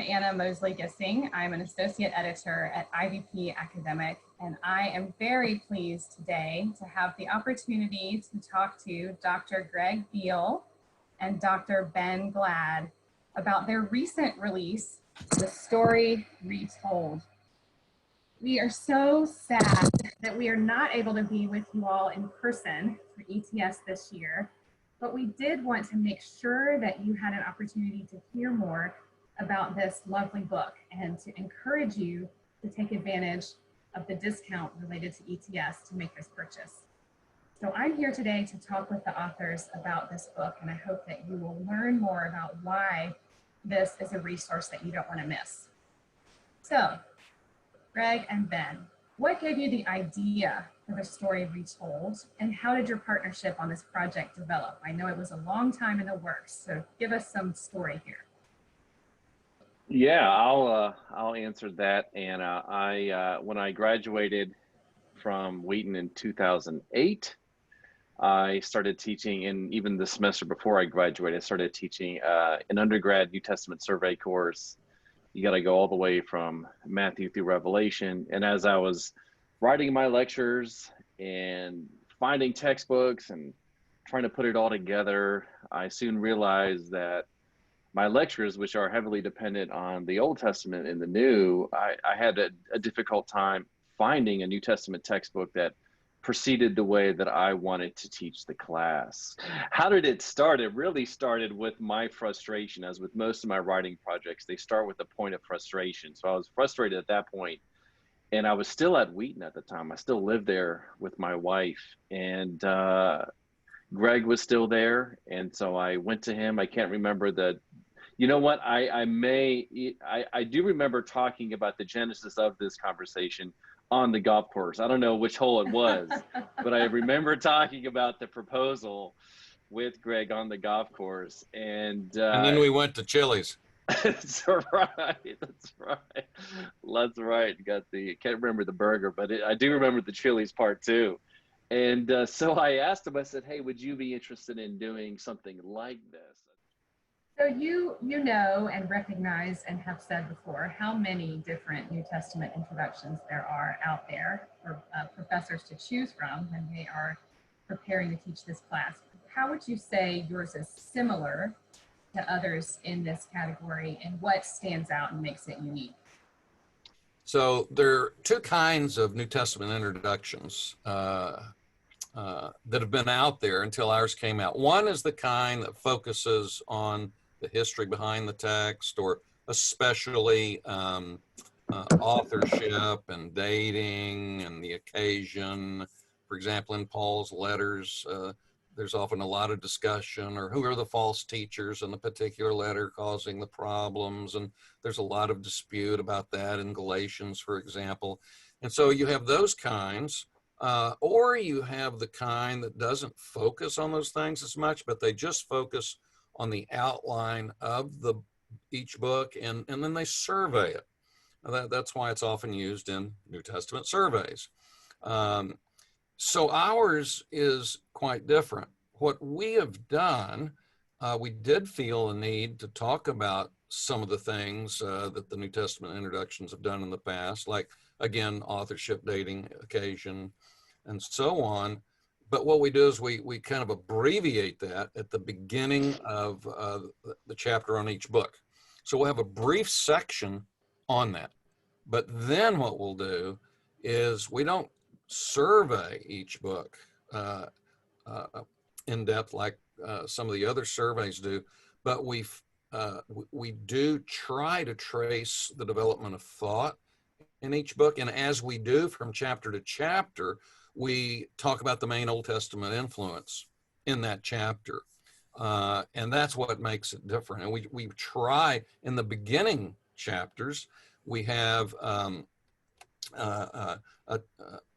Anna Mosley-Gissing. I'm an associate editor at IVP Academic, and I am very pleased today to have the opportunity to talk to Dr. Greg Beale and Dr. Ben Glad about their recent release, The Story Retold. We are so sad that we are not able to be with you all in person for ETS this year, but we did want to make sure that you had an opportunity to hear more about this lovely book and to encourage you to take advantage of the discount related to ETS to make this purchase. So I'm here today to talk with the authors about this book, and I hope that you will learn more about why this is a resource that you don't want to miss. So, Greg and Ben, what gave you the idea for The Story Retold, and how did your partnership on this project develop? I know it was a long time in the works, so give us some story here. Yeah, I'll answer that, Anna. When I graduated from Wheaton in 2008, I started teaching, and even the semester before I graduated, I started teaching an undergrad New Testament survey course. You got to go all the way from Matthew through Revelation. And as I was writing my lectures and finding textbooks and trying to put it all together, I soon realized that my lectures, which are heavily dependent on the Old Testament and the New, I had a difficult time finding a New Testament textbook that proceeded the way that I wanted to teach the class. How did it start? It really started with my frustration. As with most of my writing projects, they start with a point of frustration. So I was frustrated at that point, and I was still at Wheaton at the time. I still lived there with my wife, and Greg was still there. And so I went to him. I can't remember you know what, I do remember talking about the genesis of this conversation on the golf course. I don't know which hole it was, but I remember talking about the proposal with Greg on the golf course. And then we went to Chili's. That's right. That's right. That's right. Can't remember the burger, but I do remember the Chili's part too. And so I asked him, I said, hey, would you be interested in doing something like this? So you know and recognize and have said before how many different New Testament introductions there are out there for professors to choose from when they are preparing to teach this class. How would you say yours is similar to others in this category, and what stands out and makes it unique? So there are two kinds of New Testament introductions that have been out there until ours came out. One is the kind that focuses on the history behind the text, or especially authorship and dating and the occasion. For example, in Paul's letters, there's often a lot of discussion, or who are the false teachers in the particular letter causing the problems, and there's a lot of dispute about that in Galatians, for example. And so you have those kinds, or you have the kind that doesn't focus on those things as much, but they just focus on the outline of each book, and then they survey it. That's why it's often used in New Testament surveys. So ours is quite different. What we have done, we did feel a need to talk about some of the things that the New Testament introductions have done in the past, like, again, authorship, dating, occasion, and so on. But what we do is we kind of abbreviate that at the beginning of the chapter on each book. So we'll have a brief section on that. But then what we'll do is we don't survey each book in depth like some of the other surveys do, but we do try to trace the development of thought in each book. And as we do from chapter to chapter, we talk about the main Old Testament influence in that chapter. And that's what makes it different. And we try, in the beginning chapters, we have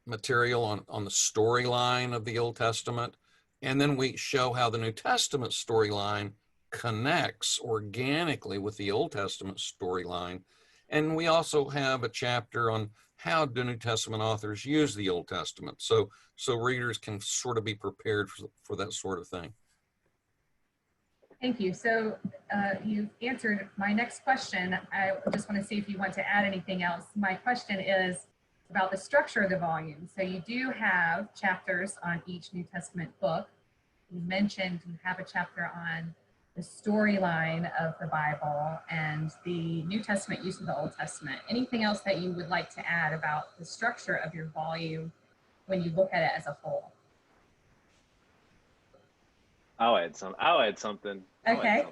material on the storyline of the Old Testament. And then we show how the New Testament storyline connects organically with the Old Testament storyline. And we also have a chapter on how do New Testament authors use the Old Testament, so readers can sort of be prepared for that sort of thing. Thank you. So you've answered my next question. I just want to see if you want to add anything else. My question is about the structure of the volume. So you do have chapters on each New Testament book. You mentioned you have a chapter on the storyline of the Bible and the New Testament use of the Old Testament. Anything else that you would like to add about the structure of your volume when you look at it as a whole? I'll add something. Okay.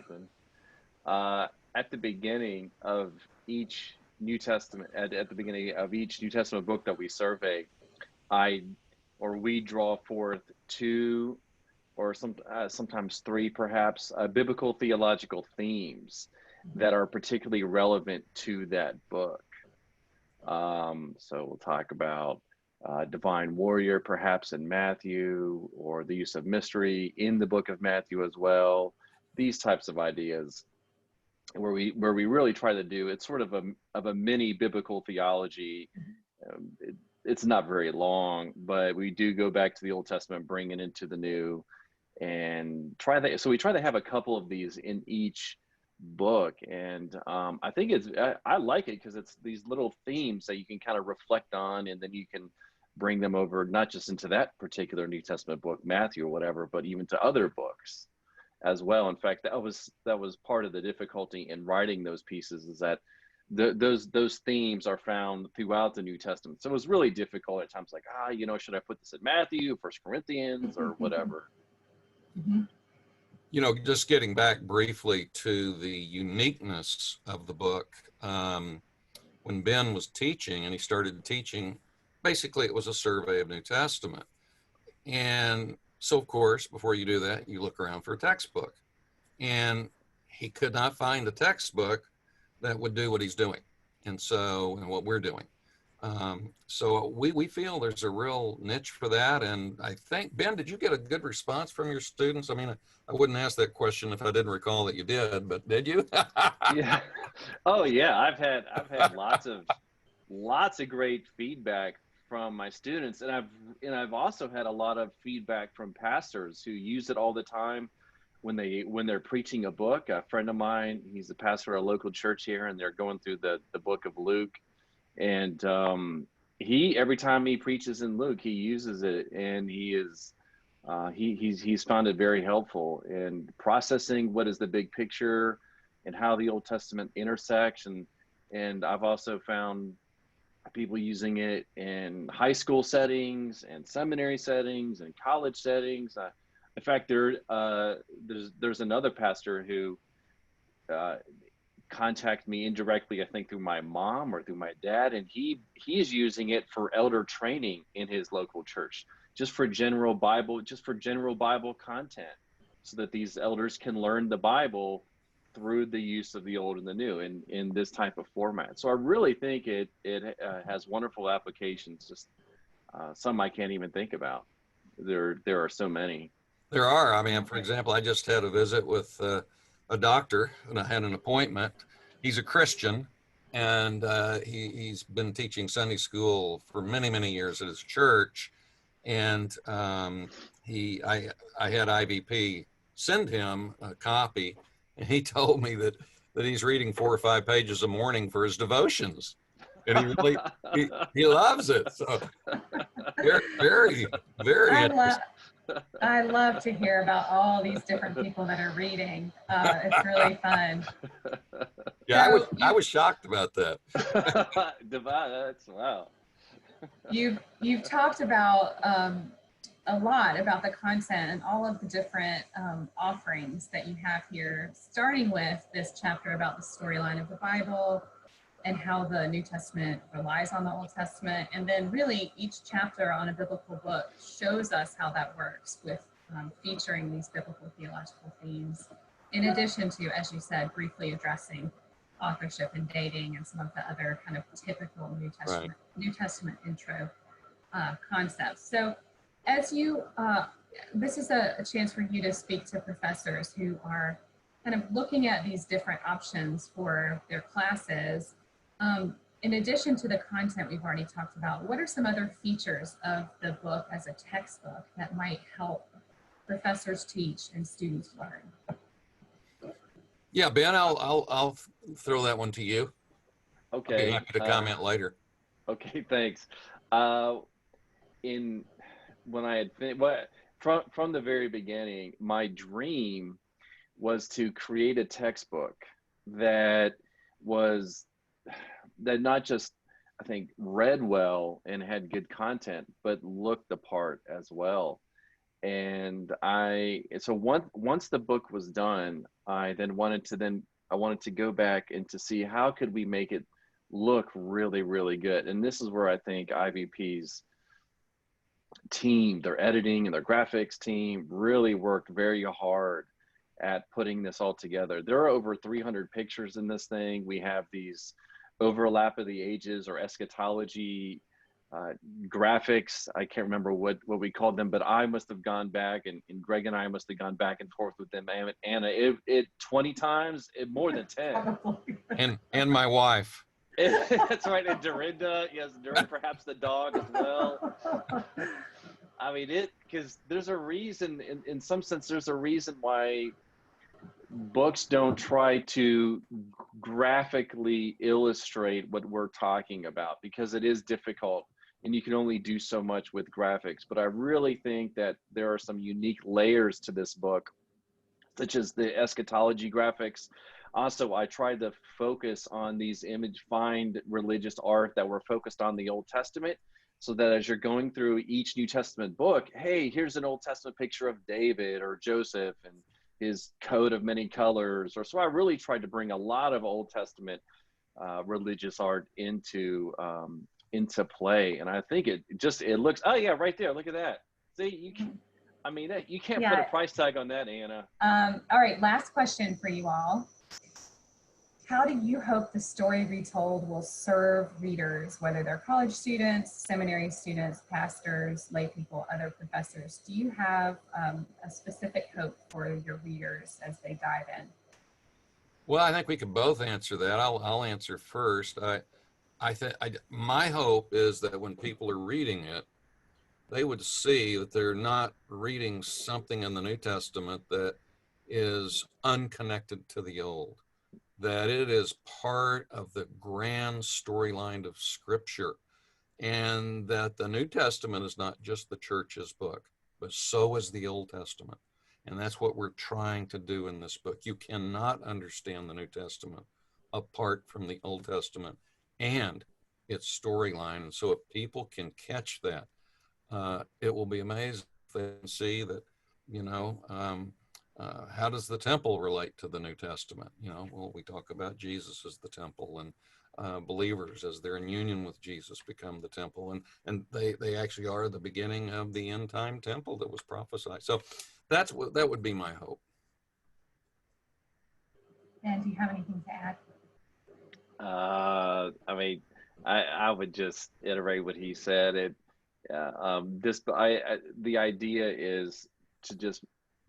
At the beginning of each New Testament, at the beginning of each New Testament book that we survey, we draw forth two or sometimes three, perhaps, biblical theological themes that are particularly relevant to that book. So we'll talk about divine warrior, perhaps in Matthew, or the use of mystery in the book of Matthew as well. These types of ideas, where we really try to do, it's sort of a mini biblical theology. It's not very long, but we do go back to the Old Testament, bring it into the New, and try that. So we try to have a couple of these in each book, and I think I like it because it's these little themes that you can kind of reflect on, and then you can bring them over, not just into that particular New Testament book, Matthew or whatever, but even to other books as well. In fact, that was part of the difficulty in writing those pieces, is that those themes are found throughout the New Testament. So it was really difficult at times, like, should I put this in Matthew, First Corinthians, or whatever? Mm-hmm. You know, just getting back briefly to the uniqueness of the book, when Ben was teaching, and he started teaching, basically it was a survey of New Testament. And so, of course, before you do that, you look around for a textbook. And he could not find a textbook that would do what he's doing, and what we're doing. So we feel there's a real niche for that. And I think, Ben, did you get a good response from your students? I mean, I wouldn't ask that question if I didn't recall that you did, but did you? Yeah. Oh yeah. I've had lots of great feedback from my students, and I've also had a lot of feedback from pastors who use it all the time when they're preaching a book. A friend of mine, he's a pastor at a local church here, and they're going through the book of Luke. And every time he preaches in Luke, he uses it, and he's found it very helpful in processing what is the big picture and how the Old Testament intersects. And I've also found people using it in high school settings and seminary settings and college settings. In fact, there's another pastor who contact me indirectly, I think through my mom or through my dad, and he is using it for elder training in his local church, just for general Bible content, so that these elders can learn the Bible through the use of the old and the new in this type of format. So I really think it has wonderful applications, just some I can't even think about. There are so many. There are. I mean, for example, I just had a visit with a doctor, and I had an appointment. He's a Christian, and he's been teaching Sunday school for many, many years at his church. And I had IVP send him a copy, and he told me that he's reading 4 or 5 pages a morning for his devotions, and he loves it. So very, very, very interesting. I love to hear about all these different people that are reading. It's really fun. Yeah, so I was shocked about that. That's wow. You've talked about a lot about the content and all of the different offerings that you have here, starting with this chapter about the storyline of the Bible and how the New Testament relies on the Old Testament. And then really each chapter on a biblical book shows us how that works with featuring these biblical theological themes, in addition to, as you said, briefly addressing authorship and dating and some of the other kind of typical New Testament intro concepts. So as you, this is a chance for you to speak to professors who are kind of looking at these different options for their classes. In addition to the content we've already talked about, what are some other features of the book as a textbook that might help professors teach and students learn? Yeah, Ben, I'll throw that one to you. Okay. I'll be happy to comment later. Okay, thanks. In when I had from the very beginning, my dream was to create a textbook that was that not just, I think, read well and had good content, but looked the part as well. And so once the book was done, I wanted to go back and to see how could we make it look really, really good. And this is where I think IVP's team, their editing and their graphics team, really worked very hard at putting this all together. There are over 300 pictures in this thing. We have these overlap of the ages or eschatology graphics. I can't remember what we called them, but I must have gone back, and Greg and I must have gone back and forth with them. And Anna, it 20 times, more than 10. And my wife. That's right. And Dorinda, yes, perhaps the dog as well. I mean, because there's a reason, in some sense, there's a reason why books don't try to graphically illustrate what we're talking about, because it is difficult and you can only do so much with graphics. But I really think that there are some unique layers to this book, such as the eschatology graphics. Also, I tried to focus on these find religious art that were focused on the Old Testament, so that as you're going through each New Testament book, hey, here's an Old Testament picture of David or Joseph and his coat of many colors. So I really tried to bring a lot of Old Testament religious art into play. And I think it looks, oh yeah, right there, look at that. See, you can't put a price tag on that, Anna. All right, last question for you all. How do you hope the Story Retold will serve readers, whether they're college students, seminary students, pastors, lay people, other professors? Do you have a specific hope for your readers as they dive in? Well, I think we could both answer that. I'll answer first. My hope is that when people are reading it, they would see that they're not reading something in the New Testament that is unconnected to the Old, that it is part of the grand storyline of Scripture, and that the New Testament is not just the church's book, but so is the Old Testament. And that's what we're trying to do in this book. You cannot understand the New Testament apart from the Old Testament and its storyline. And so if people can catch that, it will be amazing if they can see that, how does the temple relate to the New Testament? Well, we talk about Jesus as the temple, and believers as they're in union with Jesus become the temple, and they actually are the beginning of the end time temple that was prophesied. So that would be my hope. And do you have anything to add? I would just iterate what he said. The idea is to just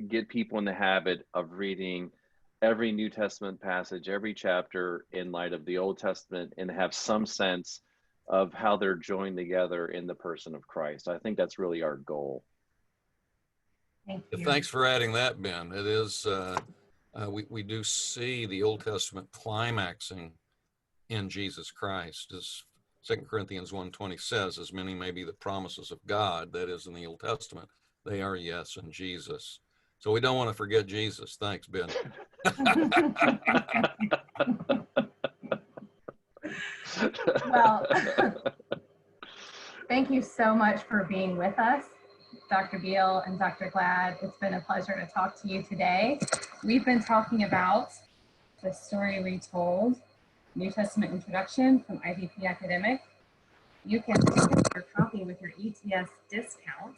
get people in the habit of reading every New Testament passage, every chapter in light of the Old Testament, and have some sense of how they're joined together in the person of Christ. I think that's really our goal. Thank you. Thanks for adding that, Ben. It is, we do see the Old Testament climaxing in Jesus Christ. As 2 Corinthians 1:20 says, as many may be the promises of God, that is in the Old Testament, they are yes in Jesus. So we don't want to forget Jesus. Thanks, Ben. Well, thank you so much for being with us, Dr. Beale and Dr. Glad. It's been a pleasure to talk to you today. We've been talking about the Story Retold, New Testament Introduction from IVP Academic. You can pick up your copy with your ETS discount,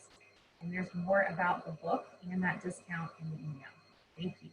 and there's more about the book and that discount in the email. Thank you.